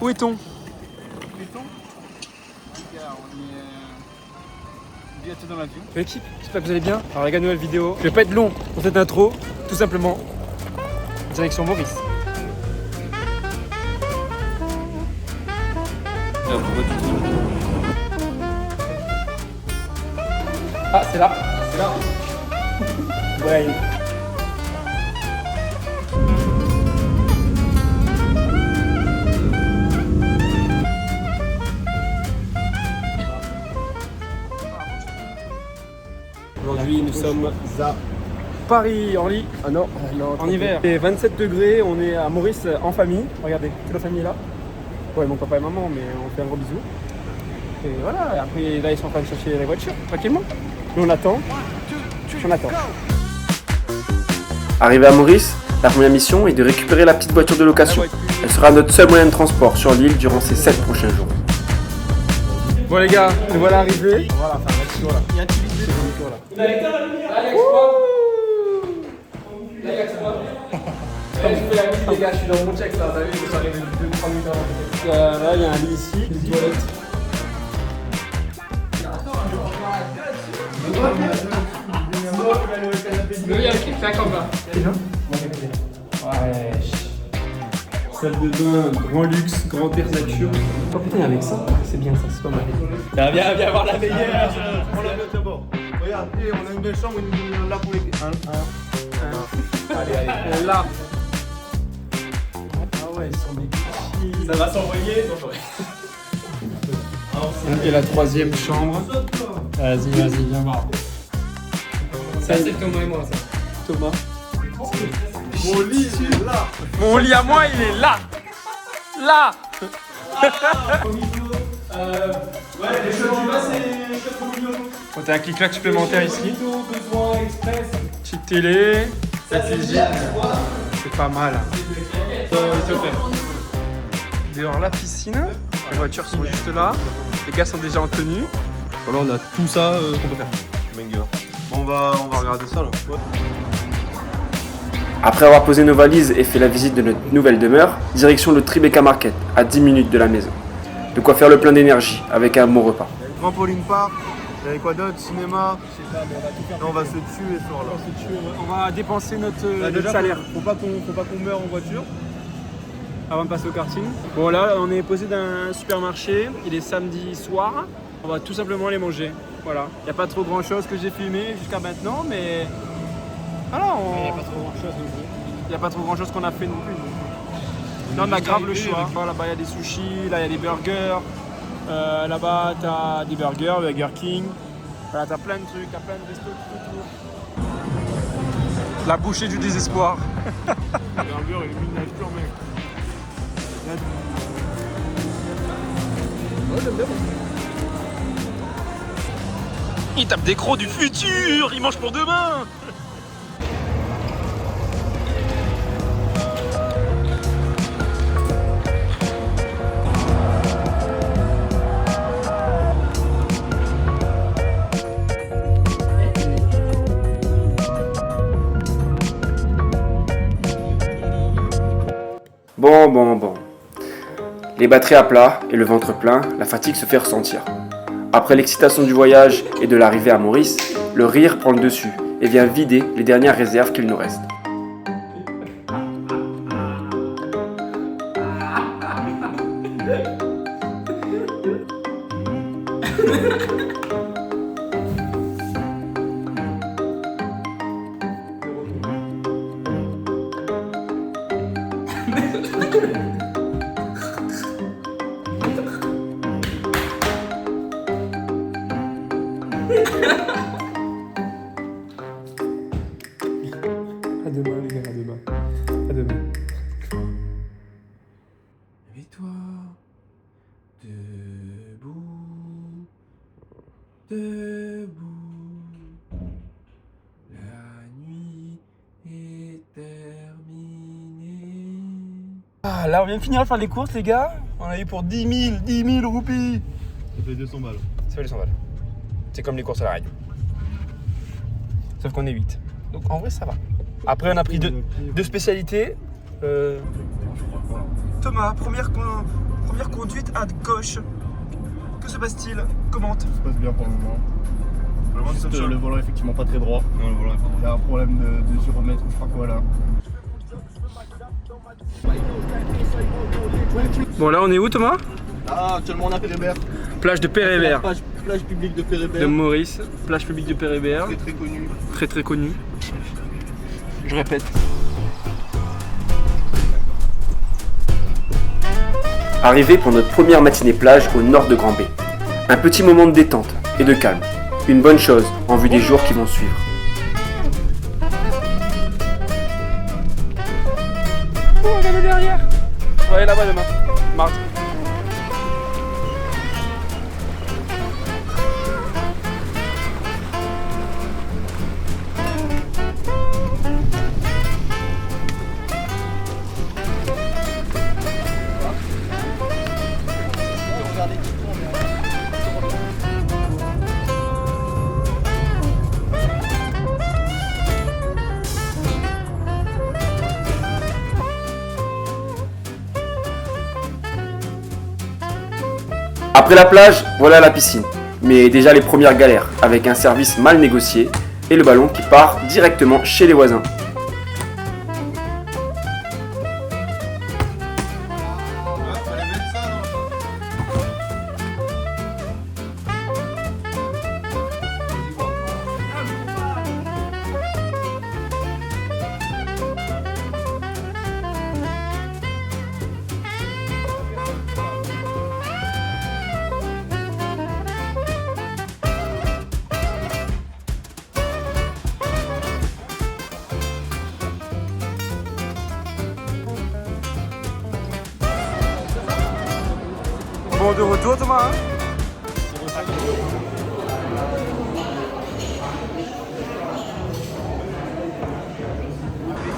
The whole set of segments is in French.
Où est-on? On est bientôt dans l'avion. L'équipe, j'espère que vous allez bien. Alors les gars, nouvelle vidéo. Je vais pas être long pour cette intro, tout simplement. Direction Maurice. Ah, c'est là. C'est là. Ouais. Aujourd'hui, nous sommes à Paris en lit. Ah non, en hiver. Et 27 degrés, on est à Maurice en famille. Regardez, toute la famille est là. Ouais, mon papa et maman, mais on fait un gros bisou. Et voilà, et après là, ils sont en train de chercher les voitures, tranquillement. Nous, on attend. On attend. Arrivé à Maurice, la première mission est de récupérer la petite voiture de location. Elle sera notre seul moyen de transport sur l'île durant ces 7 prochains jours. Bon les gars, nous voilà arrivés. Voilà, enfin, là, là. Il y a un petit vide là. Les gars, je suis dans mon check là, vous savez, je suis arrivé 2-3 minutes avant. Là, il y a un lit ici, une toilette. Il y a un clip, c'est un camping. Ouais. Salle de bain, grand luxe, grand air nature. Oh putain, avec ça, c'est bien ça, c'est pas mal. Viens voir la meilleure. On la met d'abord. Regarde, on a une belle chambre, il nous là pour les. Allez, là. Ah ouais, ils sont des petits. Ça va s'envoyer. Et la troisième chambre. Vas-y, viens voir. Ça, c'est Thomas et moi, ça. Thomas. Mon lit, il est là. Mon lit à moi, il est là. Là. Ouais, les choses du bas, c'est chouette au milieu. Bon, t'as un clic-clac supplémentaire ici. Petite télé. C'est pas mal. Dehors, la piscine. Les voitures sont juste là. Les gars sont déjà en tenue. Voilà, on a tout ça qu'on peut faire. Banger. On va regarder ça là. Ouais. Après avoir posé nos valises et fait la visite de notre nouvelle demeure, direction le Tribeca Market, à 10 minutes de la maison. De quoi faire le plein d'énergie avec un bon repas. Trampoline park. Il y avait quoi d'autre? Cinéma. Je sais pas, mais on va tout faire. Non, on va se tuer ce soir là. On va dépenser notre Déjà, salaire. Faut pas qu'on meure en voiture. Avant de passer au karting. Bon là, on est posé dans un supermarché. Il est samedi soir. On va tout simplement aller manger. Voilà. Il n'y a pas trop grand chose que j'ai filmé jusqu'à maintenant, mais voilà. Il n'y a pas trop grand chose non plus. Il n'y a pas trop grand chose qu'on a fait non plus. Non, on a grave le choix. Là-bas, il y a des sushis, là, il y a des burgers. Là-bas, tu as des burgers, Burger King. Voilà, tu as plein de trucs, tu as plein de restos tout autour. La bouchée du désespoir. Le burger, il est miniature, mec. Ouais, j'aime bien. Il tape des crocs du futur, il mange pour demain. Bon. Les batteries à plat et le ventre plein, la fatigue se fait ressentir. Après l'excitation du voyage et de l'arrivée à Maurice, le rire prend le dessus et vient vider les dernières réserves qu'il nous reste. À demain les gars, à demain. À demain. Réveille-toi. Debout. Debout. La nuit est terminée. Ah là on vient de finir de faire les courses les gars. On a eu pour 10 000 roupies. Ça fait 200 balles. Ça fait 200 balles. C'est comme les courses à la radio. Sauf qu'on est 8. Donc en vrai ça va. Après on a pris deux spécialités. Thomas, première conduite à gauche. Que se passe-t-il? Commente. Ça se passe bien pour le moment. Juste, le volant est effectivement pas très droit. Non, le volant est pas droit. Il y a un problème de gyromètre ou je sais pas quoi là. Bon, là, on est où, Thomas? Ah, actuellement on a Pérébert. Plage de Pérébert. Plage publique de Pérébert. De Maurice. Plage publique de Pérébert. Très très connu. Très très connu. Je répète. Arrivé pour notre première matinée plage au nord de Grand-Bay. Un petit moment de détente et de calme. Une bonne chose en vue des jours qui vont suivre. Oh, regarde derrière. Ouais, là-bas demain. Mardi. Après la plage, voilà la piscine. Mais déjà les premières galères, avec un service mal négocié et le ballon qui part directement chez les voisins. Bon, de retour, Thomas.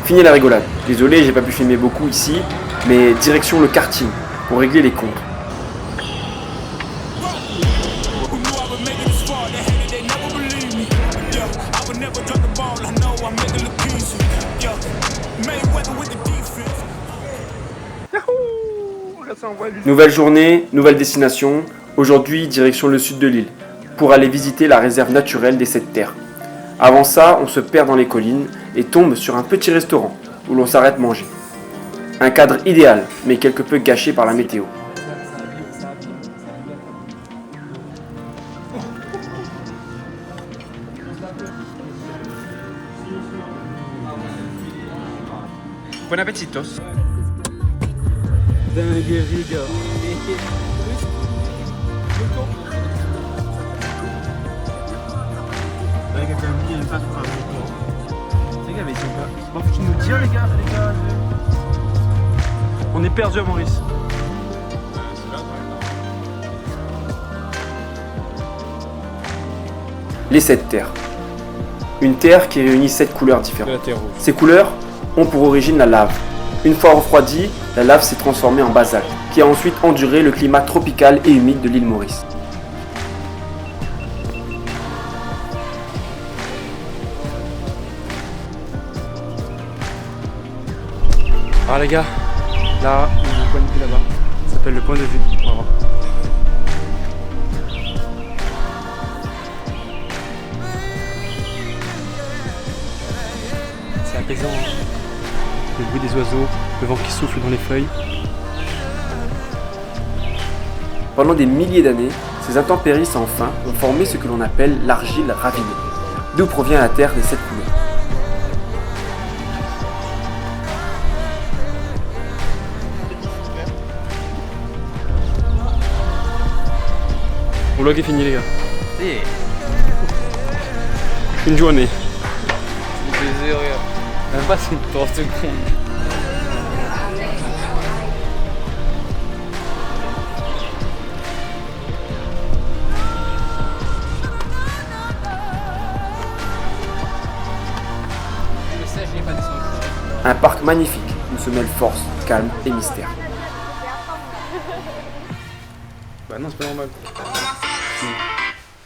Fini la rigolade. Désolé, j'ai pas pu filmer beaucoup ici, mais direction le karting pour régler les comptes. Nouvelle journée, nouvelle destination. Aujourd'hui, direction le sud de l'île, pour aller visiter la réserve naturelle des 7 terres. Avant ça, on se perd dans les collines et tombe sur un petit restaurant où l'on s'arrête manger. Un cadre idéal, mais quelque peu gâché par la météo. Bon appétitos. Dinguerie, gars. Les gars, il y a une place pour un les gars, mais ils sont pas. Bon, faut-tu nous dire, les gars. On est perdu à Maurice. Les 7 terres. Une terre qui réunit 7 couleurs différentes. Ces couleurs ont pour origine la lave. Une fois refroidie, la lave s'est transformée en basalte, qui a ensuite enduré le climat tropical et humide de l'île Maurice. Alors les gars, là, il y a un point de vue là-bas. Ça s'appelle le point de vue. On va voir. C'est apaisant, hein. Le bruit des oiseaux, le vent qui souffle dans les feuilles. Pendant des milliers d'années, ces intempéries sans fin ont formé ce que l'on appelle l'argile ravinée, d'où provient la terre des 7 couleurs. Mon vlog est fini les gars. Une journée. Même pas 3 secondes. Un parc magnifique où se mêlent force, calme et mystère. Bah non, c'est pas normal.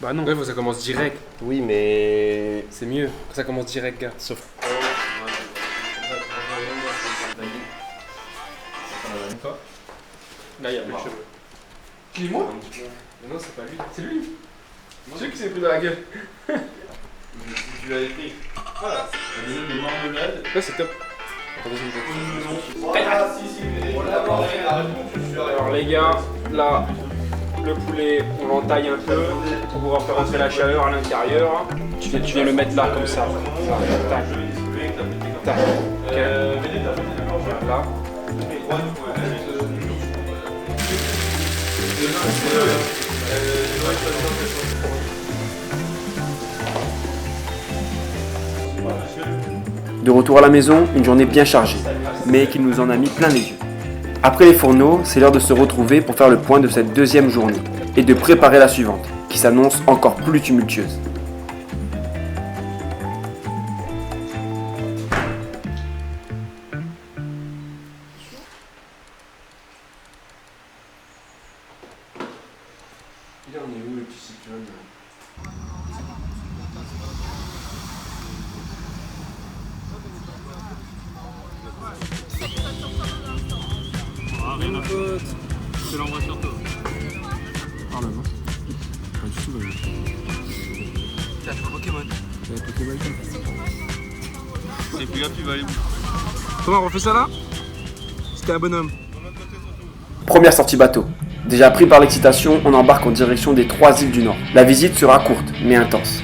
Bah non. Ouais, faut que ça commence direct. Oui, mais. C'est mieux. Ça commence direct, gars. Sauf. Là, il y a plus de cheveux. Qui, moi? Non, c'est pas lui. C'est lui. C'est lui qui s'est pris dans la gueule. Tu l'as écrit. Voilà. Des marmelades. Ouais, c'est top. Alors les gars, là, le poulet, on l'entaille un peu pour pouvoir faire rentrer la chaleur à l'intérieur. Tu viens le mettre là, comme ça. Là, tac. Tac. Ok. Là. De retour à la maison, une journée bien chargée, mais qui nous en a mis plein les yeux. Après les fourneaux, c'est l'heure de se retrouver pour faire le point de cette deuxième journée et de préparer la suivante, qui s'annonce encore plus tumultueuse. Il en est où le petit cyclone? Je l'envoie sur toi. Ah non. Pas du tout, t'as le Pokémon. T'as le Pokémon. Et puis là, tu vas aller. Comment on refait ça là? C'était un bonhomme. Première sortie bateau. Déjà pris par l'excitation, on embarque en direction des 3 îles du Nord. La visite sera courte, mais intense.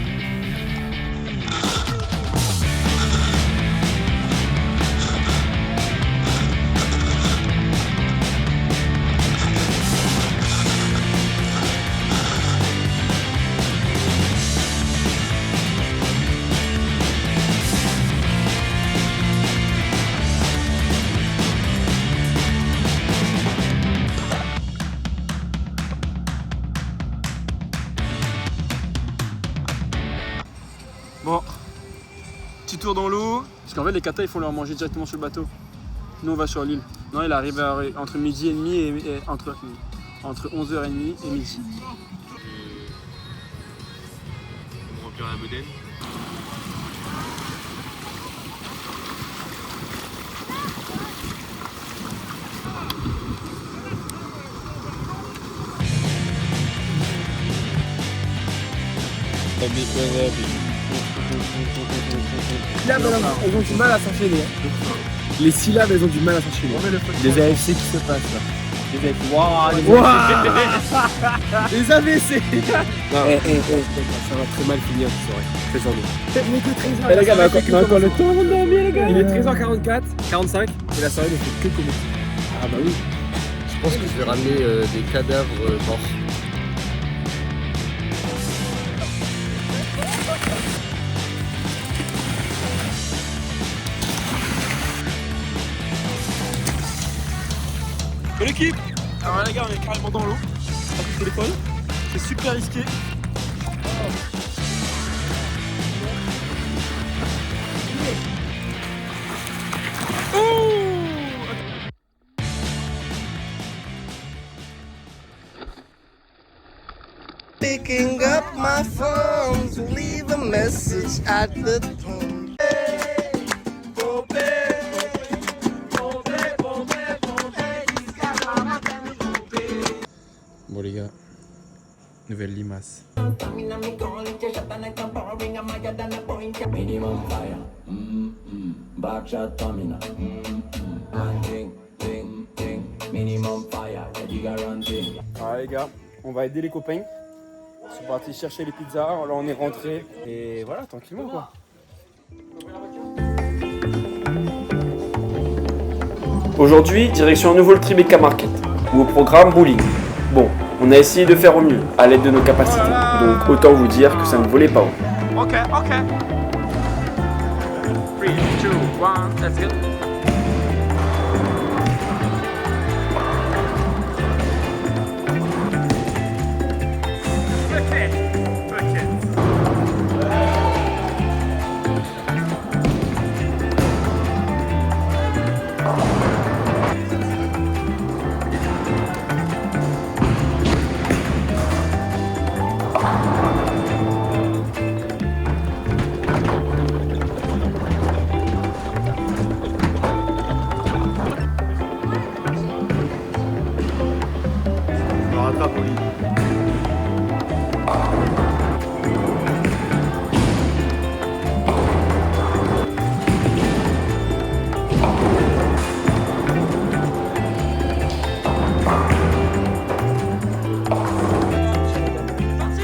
Bon, petit tour dans l'eau, parce qu'en fait les katas il faut leur manger directement sur le bateau. Nous on va sur l'île. Non, il arrive entre midi et demi et entre 11h30 et midi. On va remplir la bedaine. Syllabes, elles ont du mal à s'enchaîner. Les syllabes, elles ont du mal à s'enchaîner. Les AFC qui se passent là. Les AFC. Waouh, les AVC. Ça va très mal finir cette soirée. Très journée. Et les gars, on a encore le temps avant de dormir, les gars. Il est 13h44, 45, et la soirée ne fait que commencer. Ah bah oui. Je pense que je vais ramener des cadavres morts. Bonne équipe. Alors là les gars, on est carrément dans l'eau, avec le téléphone, c'est super risqué. Picking up my phone to leave a message at the tone. Bon les gars, nouvelle limace. Minimum fire, backshot stamina, ting, ting, ting, minimum fire, you guarantee. Alors les gars, on va aider les copains. Ils sont partis chercher les pizzas, là on est rentré et voilà, tranquillement quoi. Aujourd'hui, direction un nouveau le Tribeca Market, ou au programme bowling. Bon, on a essayé de faire au mieux, à l'aide de nos capacités, donc autant vous dire que ça ne volait pas haut. Ok. 3, 2, 1, let's go. trampoline.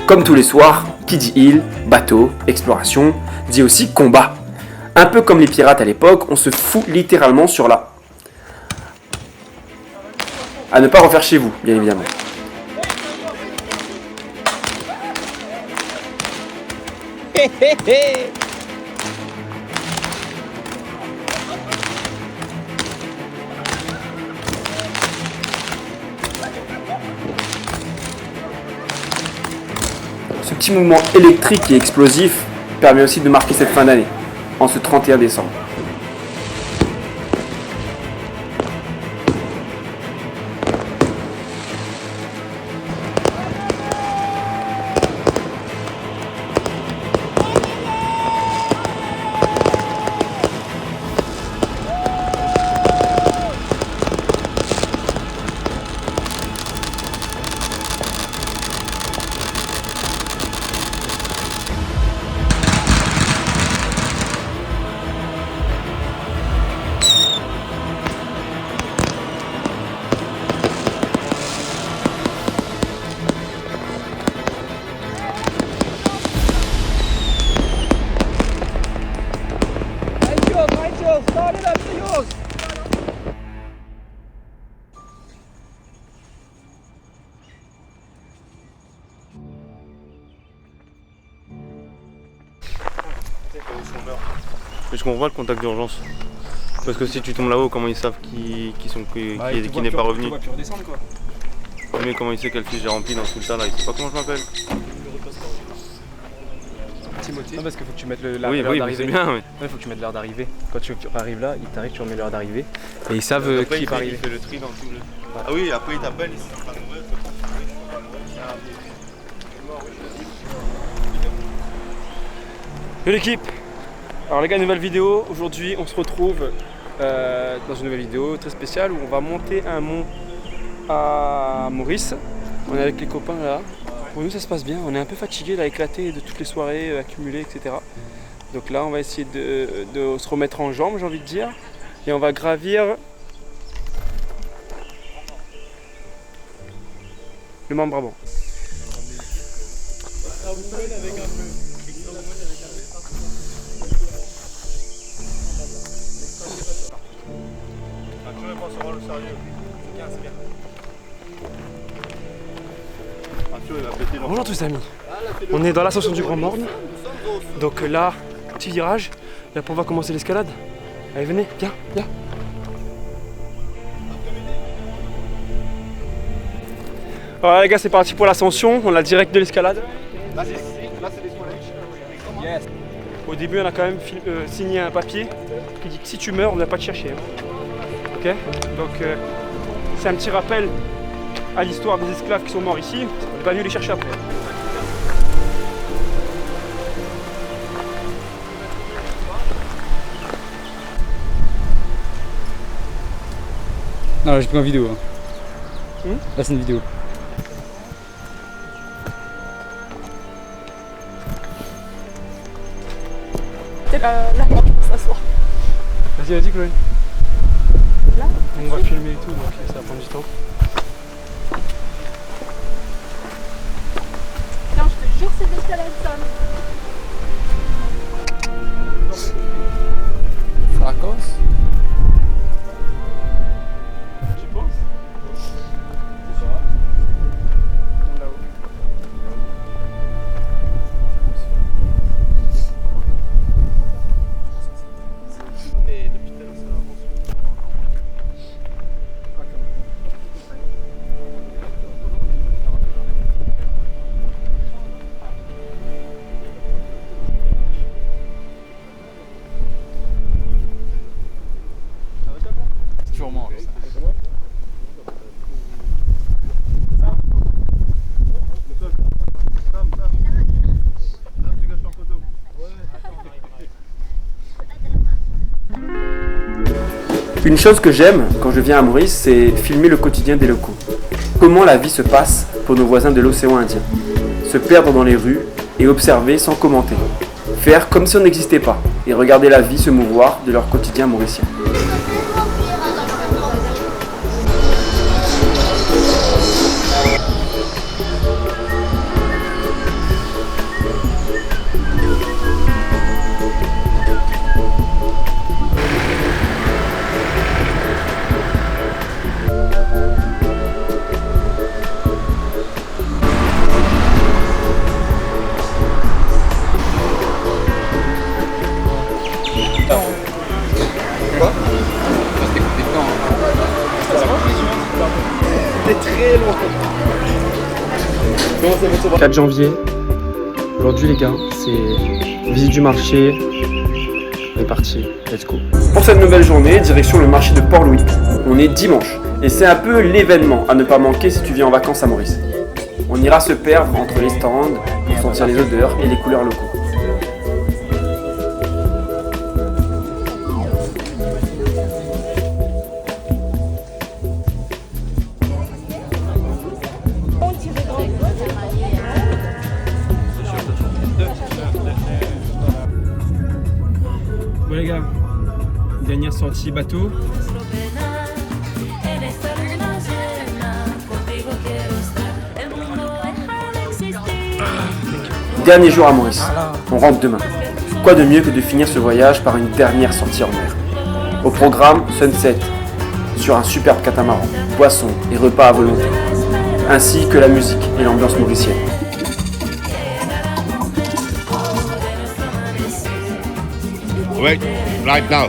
Comme tous les soirs, qui dit île, bateau, exploration, dit aussi combat. Un peu comme les pirates à l'époque, on se fout littéralement sur la... À ne pas refaire chez vous, bien évidemment. Ce petit mouvement électrique et explosif permet aussi de marquer cette fin d'année, en ce 31 décembre. Mais je comprends pas le contact d'urgence. Parce que si tu tombes là-haut, comment ils savent qui n'est pas revenu? Mais comment il sait quelle fiche j'ai remplie dans tout le tas là? Il sait pas comment je m'appelle. Timothée. Non, parce qu'il faut que tu mettes l'heure d'arrivée. Oui, c'est bien. Mais... il faut que tu mettes l'heure d'arrivée. Quand tu arrives là, il t'arrive, tu remets l'heure d'arrivée. Et ils savent qui va arriver. Il fait le tri dans tout le... Ah oui, après ils t'appellent, ils sont pas nouvelles. Yo l'équipe. Alors les gars, nouvelle vidéo. Aujourd'hui, on se retrouve dans une nouvelle vidéo très spéciale où on va monter un mont à Maurice. On est avec les copains là. Pour nous ça se passe bien, on est un peu fatigué, là, éclaté de toutes les soirées accumulées, etc. Donc là on va essayer de se remettre en jambes, j'ai envie de dire. Et on va gravir le Mont Brabant. Bonjour tous amis, on est dans l'ascension du Grand Morne. Donc là, petit virage, là on va commencer l'escalade. Allez venez, viens, viens. Voilà les gars, c'est parti pour l'ascension, on a direct de l'escalade. Là c'est des soleils. Yes. Au début on a quand même signé un papier qui dit que si tu meurs on ne va pas te chercher. Ok. Donc c'est un petit rappel à l'histoire des esclaves qui sont morts ici, on n'est pas venu les chercher après. Non, là j'ai pris en vidéo. Là c'est une vidéo. C'est là pour s'asseoir. Vas-y, vas-y Chloé. Là on va filmer et tout, donc ça va prendre du temps. Tiens, je te jure, c'est de l'escalade, Sam. Vacances. Tu penses? C'est ça. Là-haut. Mais depuis tout à l'heure, ça avance. Sûrement. Une chose que j'aime quand je viens à Maurice, c'est filmer le quotidien des locaux. comment la vie se passe pour nos voisins de l'océan Indien. Se perdre dans les rues et observer sans commenter. Faire comme si on n'existait pas et regarder la vie se mouvoir de leur quotidien mauricien. Très loin. 4 janvier. Aujourd'hui les gars, c'est visite du marché. On est parti, let's go. Pour cette nouvelle journée, direction le marché de Port-Louis. On est dimanche et c'est un peu l'événement à ne pas manquer si tu viens en vacances à Maurice. On ira se perdre entre les stands pour sentir les odeurs et les couleurs locaux. Bon les gars, dernière sortie bateau. Dernier jour à Maurice, on rentre demain. Quoi de mieux que de finir ce voyage par une dernière sortie en mer. Au programme, sunset, sur un superbe catamaran, boissons et repas à volonté, ainsi que la musique et l'ambiance mauricienne. Wait, right now.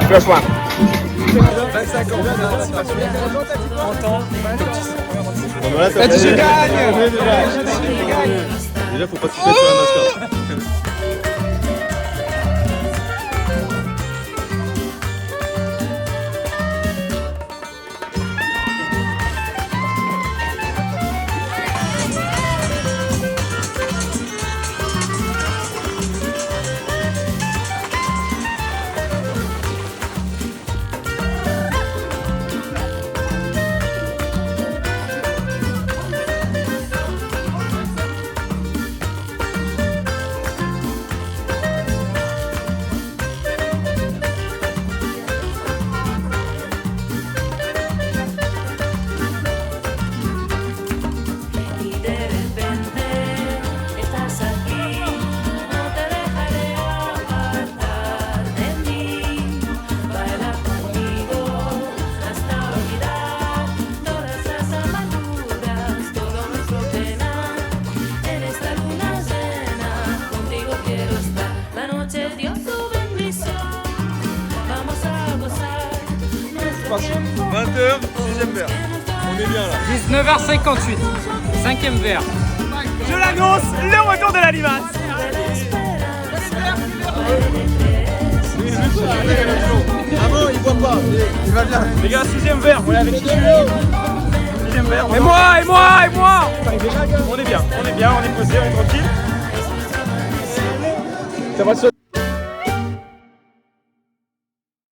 First one. 25 ans d'anticipation. 30 ans. T'as dit je gagne. Déjà, faut pas se mettre sur la mascotte. parti. 20h, 6ème verre. On est bien là. 19h58, 5ème verre. Je l'annonce, le retour de la limace. Ah bon, il boit pas, il va bien. Les gars, 6ème verre, voilà avec qui je suis. 6ème verre. Et moi. On est bien, on est posé, on est tranquille. Ça va se